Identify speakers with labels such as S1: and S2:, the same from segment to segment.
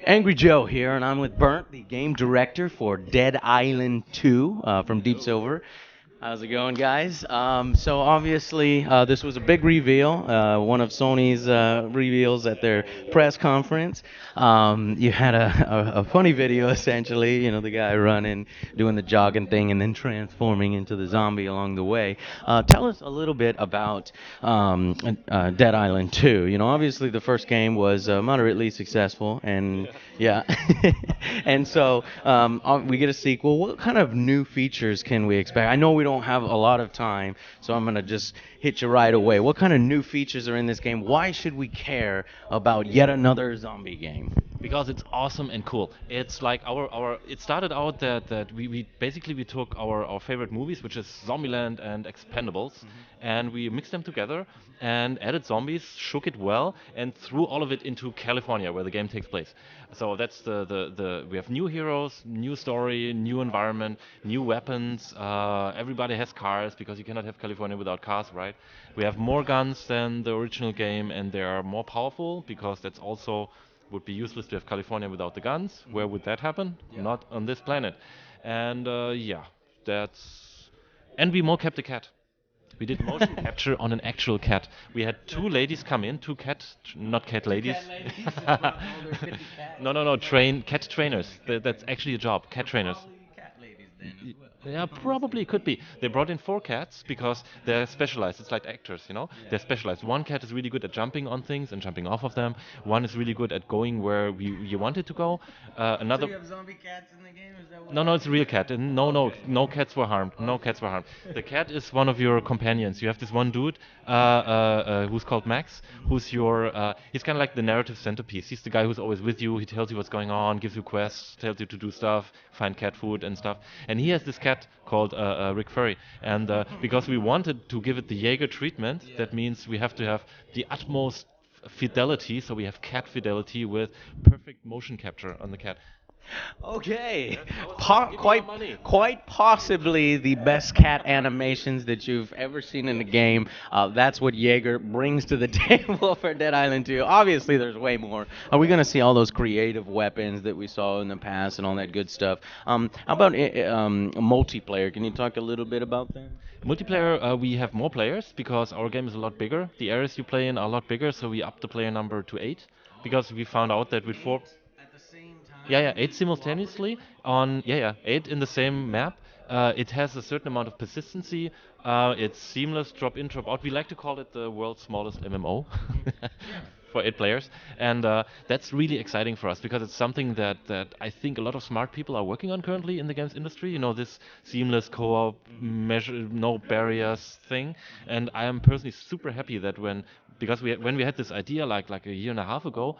S1: Angry Joe here, and I'm with Burnt, the game director for Dead Island 2 from Deep Silver. How's it going, guys? So obviously, this was a big reveal, one of Sony's reveals at their press conference. You had a funny video, essentially, the guy running, doing the jogging thing, and then transforming into the zombie along the way. Tell us a little bit about Dead Island 2. Obviously the first game was moderately successful, and yeah, and so we get a sequel. What kind of new features can we expect? I know we don't have a lot of time, so I'm gonna just hit you right away. What kind of new features are in this game? Why should we care about yet another zombie game?
S2: Because it's awesome and cool. It's like our it started out that we basically we took our favorite movies, which is Zombieland and Expendables, and we mixed them together and added zombies, shook it well, and threw all of it into California, where the game takes place. So that's the we have new heroes, new story, new environment, new weapons. Everybody has cars because you cannot have California without cars, right? We have more guns than the original game, and they are more powerful because that's also would be useless to have California without the guns. Where would that happen? Not on this planet. And yeah, that's. And we kept the cat. We did motion capture on an actual cat. We had two ladies come in, two cat, not cat ladies. No, cat trainers. That's actually a job, cat trainers. Yeah, probably could be. They brought in four cats because they're specialized. It's like actors. They're specialized. One cat is really good at jumping on things and jumping off of them. One is really good at going where you want it to go. Another.
S1: So you have zombie cats in the game? Is that what?
S2: No, it's a real cat. And no cats were harmed. No cats were harmed. The cat is one of your companions. You have this one dude who's called Max, who's he's kind of like the narrative centerpiece. He's the guy who's always with you. He tells you what's going on, gives you quests, tells you to do stuff, find cat food and stuff. And he has this cat called Rick Furry. And because we wanted to give it the Jaeger treatment, that means we have to have the utmost fidelity. So we have cat fidelity with perfect motion capture on the cat.
S1: Okay,
S2: Give me your money.
S1: quite possibly the best cat animations that you've ever seen in a game. That's what Jaeger brings to the table for Dead Island 2. Obviously, there's way more. Are we gonna see all those creative weapons that we saw in the past and all that good stuff? How about multiplayer? Can you talk a little bit about that?
S2: Multiplayer, we have more players because our game is a lot bigger. The areas you play in are a lot bigger, so we upped the player number to 8 because we found out that with 4.
S1: At the same time?
S2: Yeah, 8 simultaneously on 8 in the same map. It has a certain amount of persistency. It's seamless, drop in, drop out. We like to call it the world's smallest MMO for 8 players, and that's really exciting for us because it's something that I think a lot of smart people are working on currently in the games industry. This seamless co-op, measure no barriers thing, and I am personally super happy that because when we had this idea like a year and a half ago.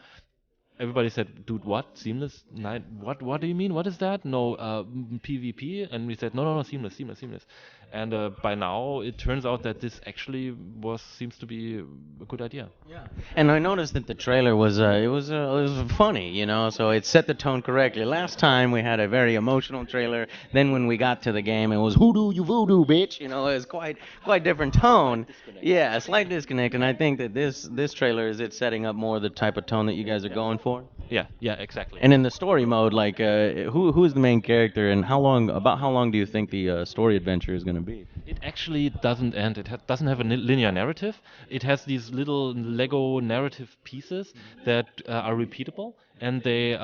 S2: Everybody said, "Dude, what seamless night? What do you mean? What is that? No, PvP?" And we said, "No, seamless." And by now, it turns out that this actually seems to be a good idea.
S1: Yeah, and I noticed that the trailer was it was funny. So it set the tone correctly. Last time we had a very emotional trailer. Then when we got to the game, it was hoodoo you voodoo bitch. It was quite different tone. Yeah, a slight disconnect, and I think that this trailer is it setting up more the type of tone that you guys are going for.
S2: Yeah, exactly.
S1: And in the story mode, like who's the main character, and how long do you think the story adventure is going to be?
S2: It actually doesn't end. It doesn't have a linear narrative. It has these little Lego narrative pieces that are repeatable, and they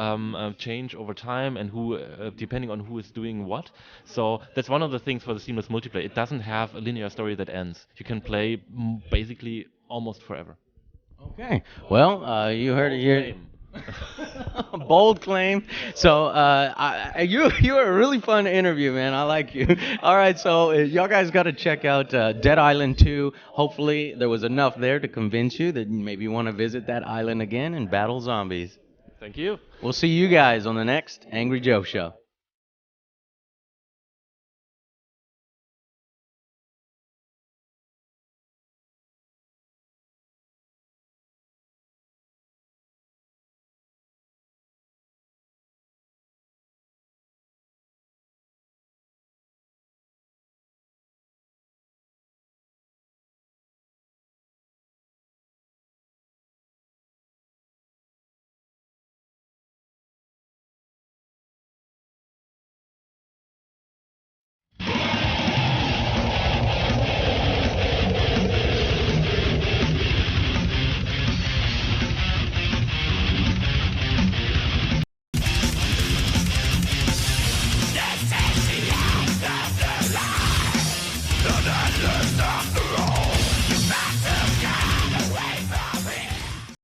S2: change over time, and depending on who is doing what. So that's one of the things for the seamless multiplayer. It doesn't have a linear story that ends. You can play basically almost forever.
S1: Okay. Well, you heard it here. Bold claim. So, you were a really fun interview, man. I like you. All right, so y'all guys got to check out Dead Island 2. Hopefully, there was enough there to convince you that maybe you want to visit that island again and battle zombies.
S2: Thank you.
S1: We'll see you guys on the next Angry Joe Show.